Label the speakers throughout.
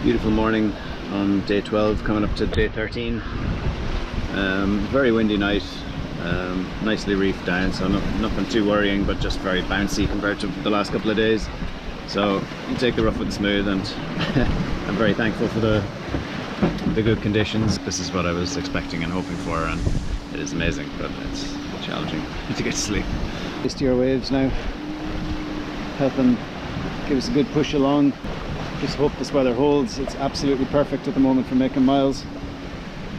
Speaker 1: Beautiful morning on day 12, coming up to day 13. Very windy night, nicely reefed down, so nothing too worrying, but just very bouncy compared to the last couple of days. So you take the rough with the smooth, and I'm very thankful for the good conditions. This is what I was expecting and hoping for, and it is amazing, but it's challenging to get to sleep. Steer waves now, helping give us a good push along. Just hope this weather holds. It's absolutely perfect at the moment for making miles.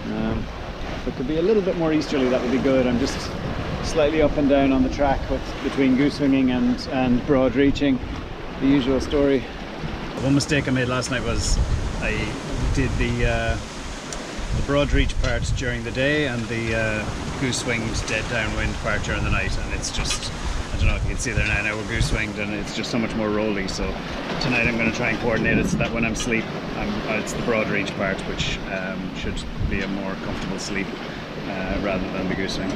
Speaker 1: If it could be a little bit more easterly, that would be good. I'm just slightly up and down on the track between goose winging and broad reaching. The usual story. One mistake I made last night was I did the broad reach part during the day and the goose winged dead downwind part during the night, and it's just, I don't know if you can see there now we're goose winged and it's just so much more rolly. So tonight I'm going to try and coordinate it so that when I'm asleep, it's the broad reach part, which should be a more comfortable sleep rather than the goose wing.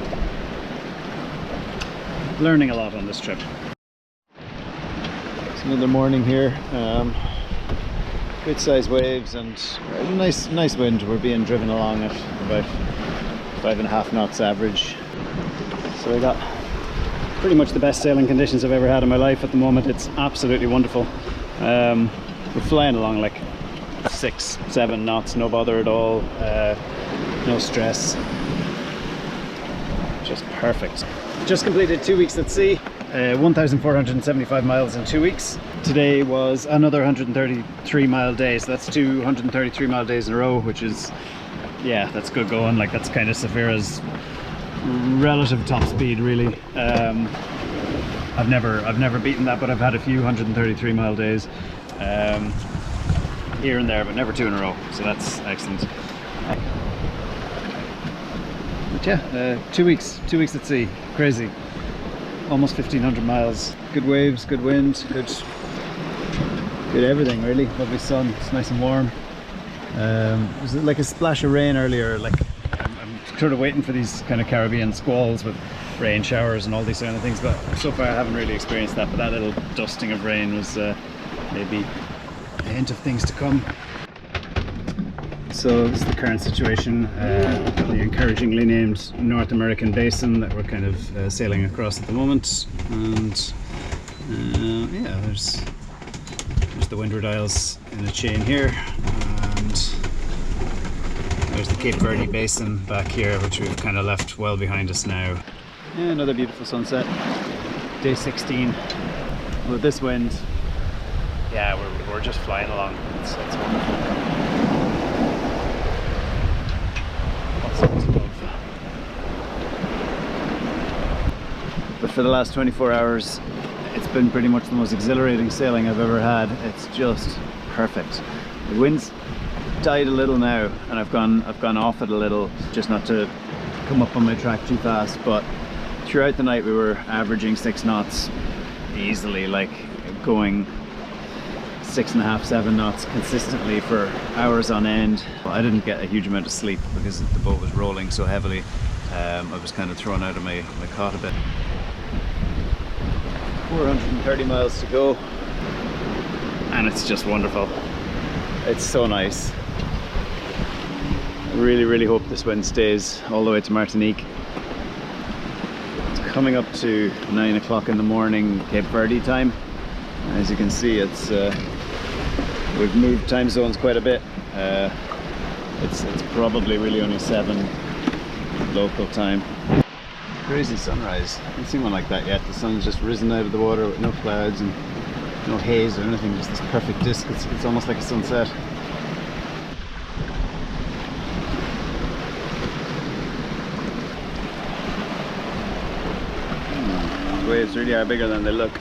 Speaker 1: Learning a lot on this trip. It's another morning here. Good sized waves and a nice wind. We're being driven along at about 5.5 knots average. So we got pretty much the best sailing conditions I've ever had in my life at the moment. It's absolutely wonderful. We're flying along like 6-7 knots, no bother at all, no stress, just perfect. Just completed 2 weeks at sea, 1,475 miles in 2 weeks. Today was another 133 mile day, so that's 233 mile days in a row, which is, yeah, that's good going. Like, that's kind of Saphira's relative top speed, really. I've never beaten that, but I've had a few 133 mile days here and there, but never 2 in a row, so that's excellent. But yeah, 2 weeks at sea, crazy. Almost 1,500 miles. Good waves, good wind, good everything really. Lovely sun, it's nice and warm. It was like a splash of rain earlier. Like, I'm sort of waiting for these kind of Caribbean squalls with rain showers and all these kind of things, but so far I haven't really experienced that. But that little dusting of rain was maybe a hint of things to come. So this is the current situation, the encouragingly named North American basin that we're kind of sailing across at the moment. And yeah, there's the Windward Isles in a chain here, and there's the Cape Verde basin back here, which we've kind of left well behind us now. Yeah, another beautiful sunset, day 16. With this wind, yeah, we're just flying along. It's wonderful. But for the last 24 hours, it's been pretty much the most exhilarating sailing I've ever had. It's just perfect. The wind's died a little now, and I've gone off it a little, just not to come up on my track too fast. But throughout the night, we were averaging 6 knots easily, like going 6.5-7 knots consistently for hours on end. I didn't get a huge amount of sleep because the boat was rolling so heavily. I was kind of thrown out of my cot a bit. 430 miles to go, and it's just wonderful. It's so nice. I really hope this wind stays all the way to Martinique. It's coming up to 9 o'clock in the morning Cape Verde time. As you can see, it's we've moved time zones quite a bit. It's probably really only 7 local time. Crazy sunrise. I haven't seen one like that yet. The sun's just risen out of the water with no clouds and no haze or anything, just this perfect disc. It's almost like a sunset. The waves really are bigger than they look.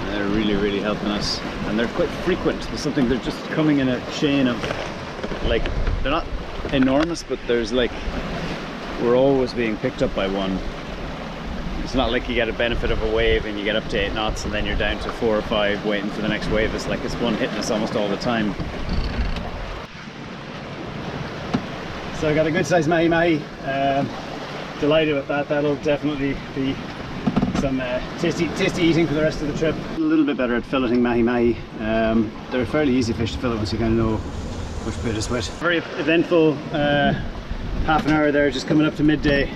Speaker 1: They're really helping us, and they're quite frequent. There's something, they're just coming in a chain of, like, they're not enormous, but there's like, we're always being picked up by one. It's not like you get a benefit of a wave and you get up to 8 knots and then you're down to 4 or 5 waiting for the next wave. It's like it's one hitting us almost all the time. So I got a good size mahi-mahi. Delighted with that. That'll definitely be some tasty eating for the rest of the trip.
Speaker 2: little bit better at filleting mahi-mahi. They're a fairly easy fish to fillet once you kind of know which bit is which. Very eventful half an hour there, just coming up to midday.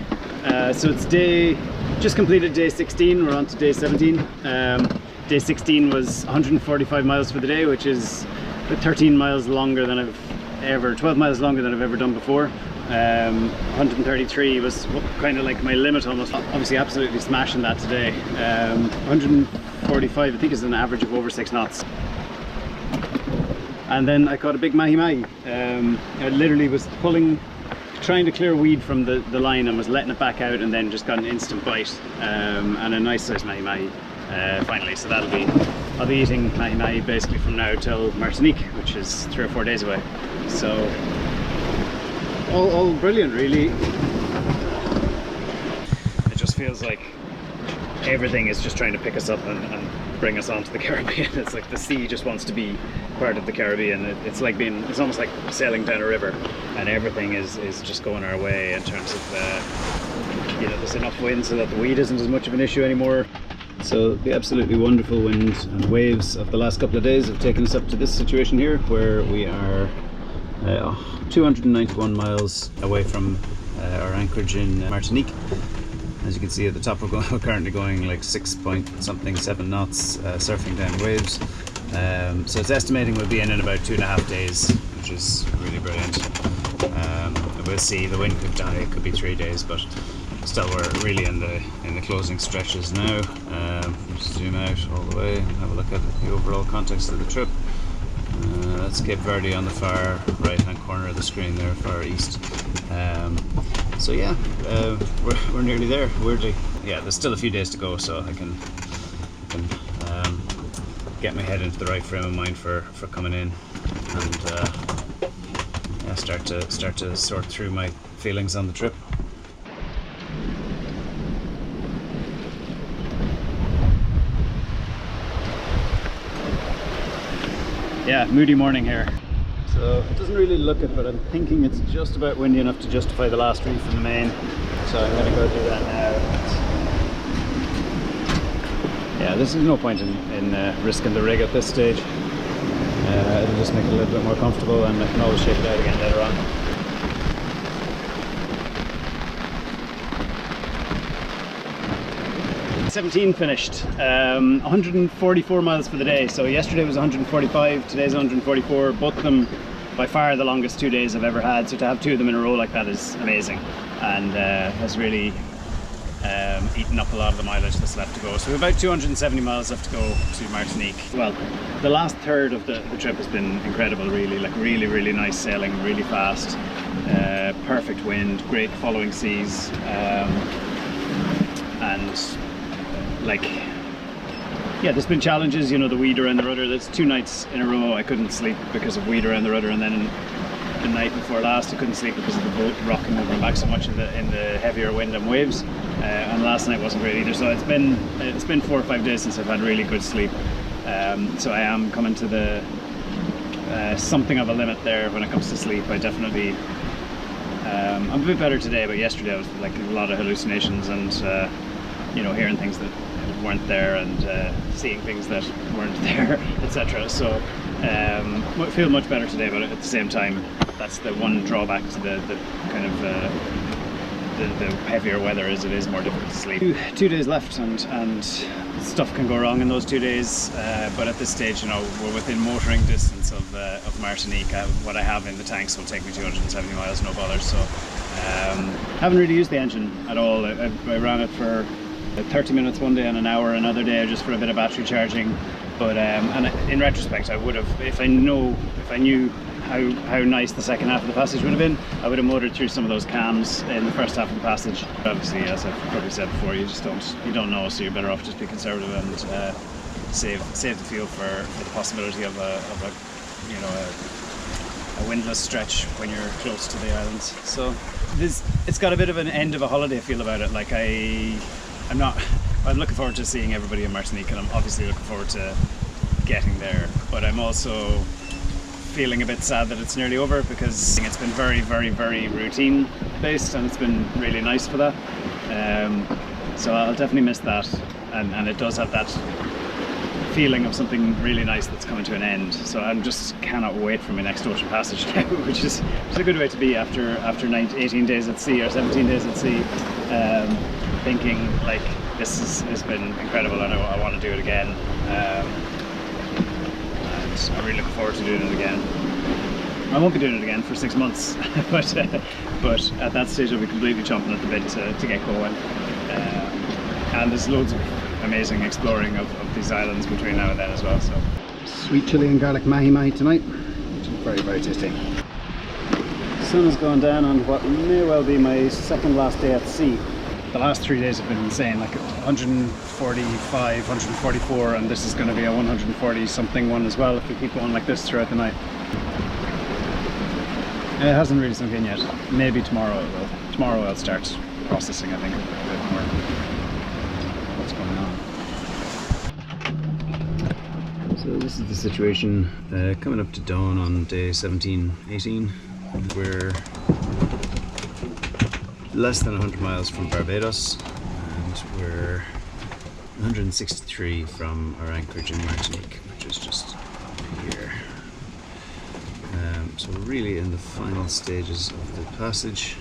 Speaker 2: So it's just completed day 16, we're on to day 17. Day 16 was 145 miles for the day, which is 13 miles longer than 12 miles longer than I've ever done before. 133 was kind of like my limit almost. Obviously absolutely smashing that today. 145 I think is an average of over 6 knots. And then I caught a big mahi-mahi. I literally was trying to clear weed from the line and was letting it back out, and then just got an instant bite and a nice size mahi-mahi finally. So I'll be eating mahi-mahi basically from now till Martinique, which is 3 or 4 days away. So all brilliant really. It just feels like everything is just trying to pick us up and bring us onto the Caribbean. It's like the sea just wants to be part of the Caribbean. It's almost like sailing down a river, and everything is just going our way in terms of there's enough wind so that the weed isn't as much of an issue anymore. So the absolutely wonderful wind and waves of the last couple of days have taken us up to this situation here, where we are 291 miles away from our anchorage in Martinique. As you can see at the top, we're currently going like 6.7 knots, surfing down waves. So it's estimating we'll be in about 2.5 days, which is really brilliant. We'll see, the wind could die, it could be 3 days, but still we're really in the closing stretches now. Just zoom out all the way and have a look at the overall context of the trip. That's Cape Verde on the far right hand corner of the screen there, far east. So yeah, we're nearly there, weirdly. Yeah, there's still a few days to go, so I can get my head into the right frame of mind for coming in, and yeah, start to sort through my feelings on the trip. Yeah, moody morning here. So it doesn't really look it, but I'm thinking it's just about windy enough to justify the last reef in the main. So I'm going to go do that now. Yeah, there's no point in risking the rig at this stage. It'll just make it a little bit more comfortable, and I can always shake it out again later on. '17 finished, 144 miles for the day. So yesterday was 145, today's 144, both of them by far the longest 2 days I've ever had. So to have 2 of them in a row like that is amazing, and has really eaten up a lot of the mileage that's left to go. So we've about 270 miles left to go to Martinique. Well, the last third of the trip has been incredible really, like really nice sailing, really fast, perfect wind, great following seas, and like, yeah, there's been challenges, the weed around the rudder. There's 2 nights in a row I couldn't sleep because of weed around the rudder, and then the night before last I couldn't sleep because of the boat rocking over and back so much in the heavier wind and waves, and last night wasn't great either. So it's been 4 or 5 days since I've had really good sleep, so I am coming to the something of a limit there when it comes to sleep. I definitely I'm a bit better today, but yesterday I was like a lot of hallucinations and hearing things that weren't there, and seeing things that weren't there, etc. So I feel much better today, but at the same time that's the one drawback to the kind of the heavier weather, is it is more difficult to sleep. 2 days left, and stuff can go wrong in those 2 days, but at this stage we're within motoring distance of Martinique. What I have in the tanks will take me 270 miles, no bother. So haven't really used the engine at all. I ran it for 30 minutes one day and an hour another day, just for a bit of battery charging. But and in retrospect, I would have, if I knew how nice the second half of the passage would have been, I would have motored through some of those cams in the first half of the passage. Obviously, as I've probably said before, you don't know, so you're better off just be conservative and save the fuel for the possibility of a windless stretch when you're close to the islands. So it's got a bit of an end of a holiday feel about it. Like I'm looking forward to seeing everybody in Martinique, and I'm obviously looking forward to getting there, but I'm also feeling a bit sad that it's nearly over, because it's been very routine based, and it's been really nice for that. So I'll definitely miss that, and it does have that feeling of something really nice that's coming to an end. So I'm just cannot wait for my next ocean passage now, which is a good way to be after 18 days at sea or 17 days at sea, thinking like this has been incredible and I want to do it again. And I'm really looking forward to doing it again. I won't be doing it again for 6 months, but at that stage I'll be completely chomping at the bit to get going. And there's loads of amazing exploring of these islands between now and then as well. So sweet chili and garlic mahi-mahi tonight, which is very, very tasty. Sun has gone down on what may well be my second last day at sea. The last 3 days have been insane, like 145, 144, and this is going to be a 140 something one as well if we keep going like this throughout the night. It hasn't really sunk in yet. Maybe tomorrow it will. Tomorrow I'll start processing, I think, a bit more what's going on. So this is the situation coming up to dawn on day 17, 18. We're less than 100 miles from Barbados, and we're 163 from our anchorage in Martinique, which is just here. So we're really in the final stages of the passage.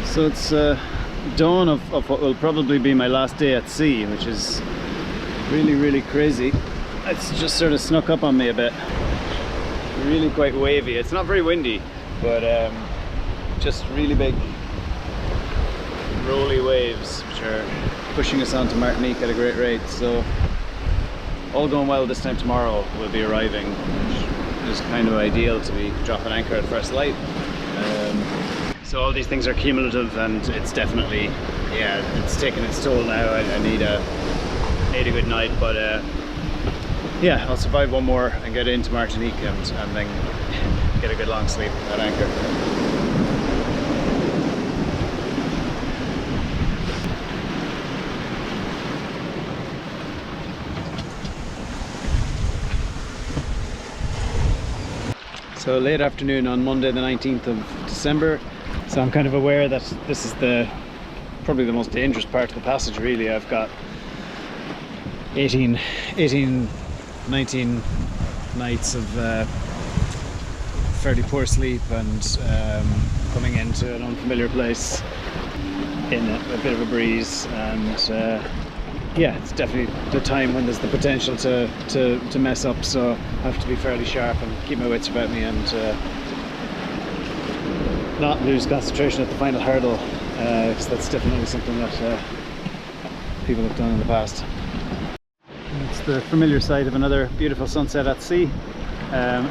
Speaker 2: So it's dawn of what will probably be my last day at sea, which is really, really crazy. It's just sort of snuck up on me a bit. Really quite wavy. It's not very windy, but just really big rolly waves which are pushing us onto Martinique at a great rate. So all going well, this time tomorrow we'll be arriving, which is kind of ideal to be dropping anchor at first light. So all these things are cumulative, and it's definitely, yeah, it's taking its toll now. I need a good night, but yeah, I'll survive one more and get into Martinique and then get a good long sleep at anchor. So late afternoon on Monday the 19th of December. So I'm kind of aware that this is probably the most dangerous part of the passage really. I've got 19 nights of fairly poor sleep and coming into an unfamiliar place in a bit of a breeze, and yeah, it's definitely the time when there's the potential to mess up, so I have to be fairly sharp and keep my wits about me and not lose concentration at the final hurdle, because that's definitely something that people have done in the past. It's the familiar sight of another beautiful sunset at sea,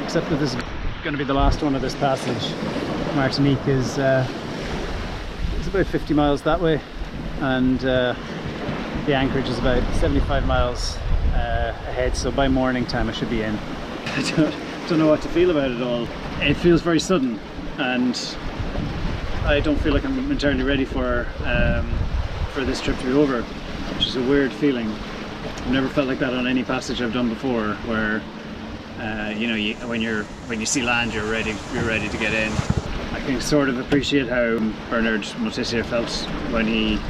Speaker 2: except that this is going to be the last one of this passage. Martinique is it's about 50 miles that way, and the anchorage is about 75 miles ahead, so by morning time I should be in. I don't know what to feel about it all. It feels very sudden, and I don't feel like I'm entirely ready for this trip to be over, which is a weird feeling. I've never felt like that on any passage I've done before, where you know, when you see land, you're ready to get in. I can sort of appreciate how Bernard Motissier felt when he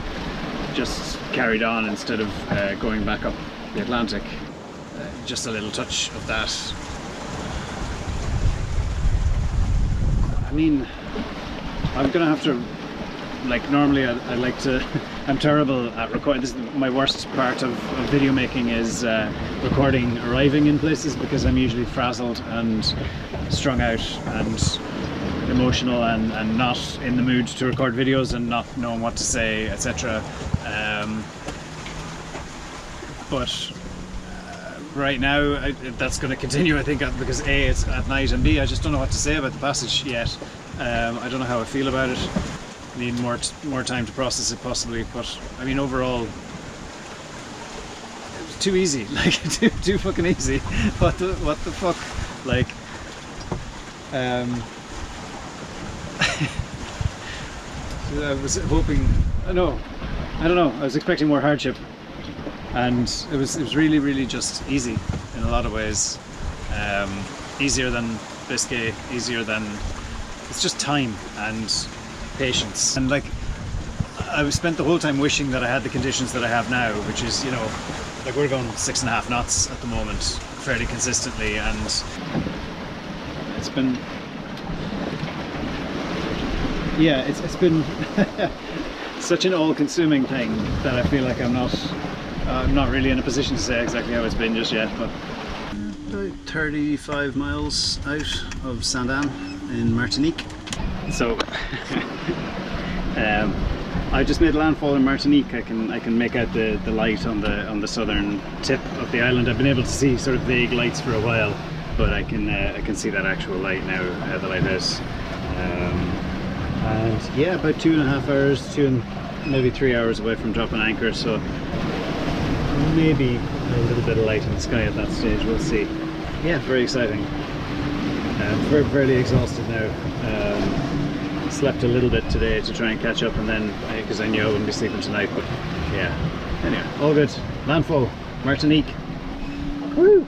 Speaker 2: just carried on instead of going back up the Atlantic. Just a little touch of that. I mean, I'm gonna have to, like, normally I like to, I'm terrible at recording. This is my worst part of video making, is recording arriving in places, because I'm usually frazzled and strung out and emotional and not in the mood to record videos and not knowing what to say, etc. But right now that's going to continue, I think, because A, it's at night, and B, I just don't know what to say about the passage yet. I don't know how I feel about it. I need more time to process it possibly, but I mean, overall it was too easy, like too fucking easy. What the fuck, like I was hoping, I don't know, I was expecting more hardship, and it was really just easy in a lot of ways. Easier than Biscay, easier than, it's just time and patience, and like I've spent the whole time wishing that I had the conditions that I have now, which is, you know, like we're going 6.5 knots at the moment, fairly consistently, and it's been, yeah, it's been such an all-consuming thing that I feel like I'm not really in a position to say exactly how it's been just yet. But about 35 miles out of Saint-Anne in Martinique. So I just made landfall in Martinique. I can make out the light on the southern tip of the island. I've been able to see sort of vague lights for a while, but I can see that actual light now, the lighthouse. And yeah, about 2.5 hours, maybe 3 hours away from dropping anchor. So maybe a little bit of light in the sky at that stage. We'll see. Yeah, very exciting. Fairly exhausted now. Slept a little bit today to try and catch up, and then because I knew I wouldn't be sleeping tonight. But yeah, anyway, all good. Landfall, Martinique. Woo!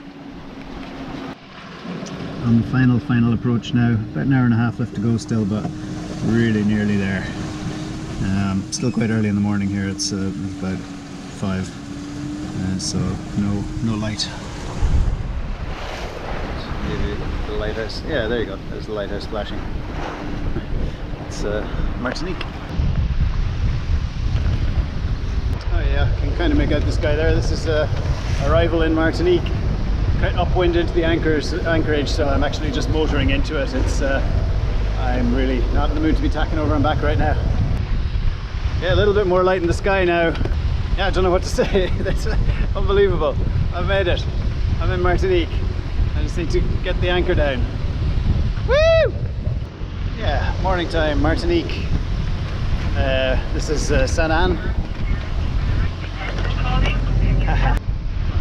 Speaker 2: On the final approach now. About an hour and a half left to go still, but really nearly there. Still quite early in the morning here. It's about 5, so no light. Maybe the lighthouse. Yeah, there you go. There's the lighthouse flashing. It's Martinique. Oh yeah, I can kind of make out this guy there. This is arrival in Martinique. Quite upwind into the anchorage, so I'm actually just motoring into it. It's I'm really not in the mood to be tacking over and back right now. Yeah, a little bit more light in the sky now. Yeah, I don't know what to say. That's unbelievable. I've made it. I'm in Martinique. I just need to get the anchor down. Woo! Yeah, morning time, Martinique. This is Saint-Anne.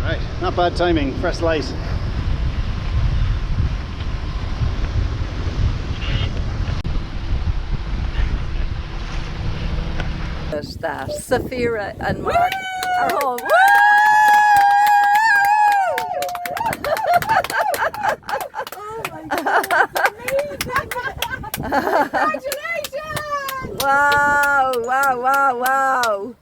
Speaker 2: Alright, not bad timing, first light.
Speaker 3: That Safira and Mark are home. Woo! Oh my God! Congratulations! Wow! Wow! Wow! Wow!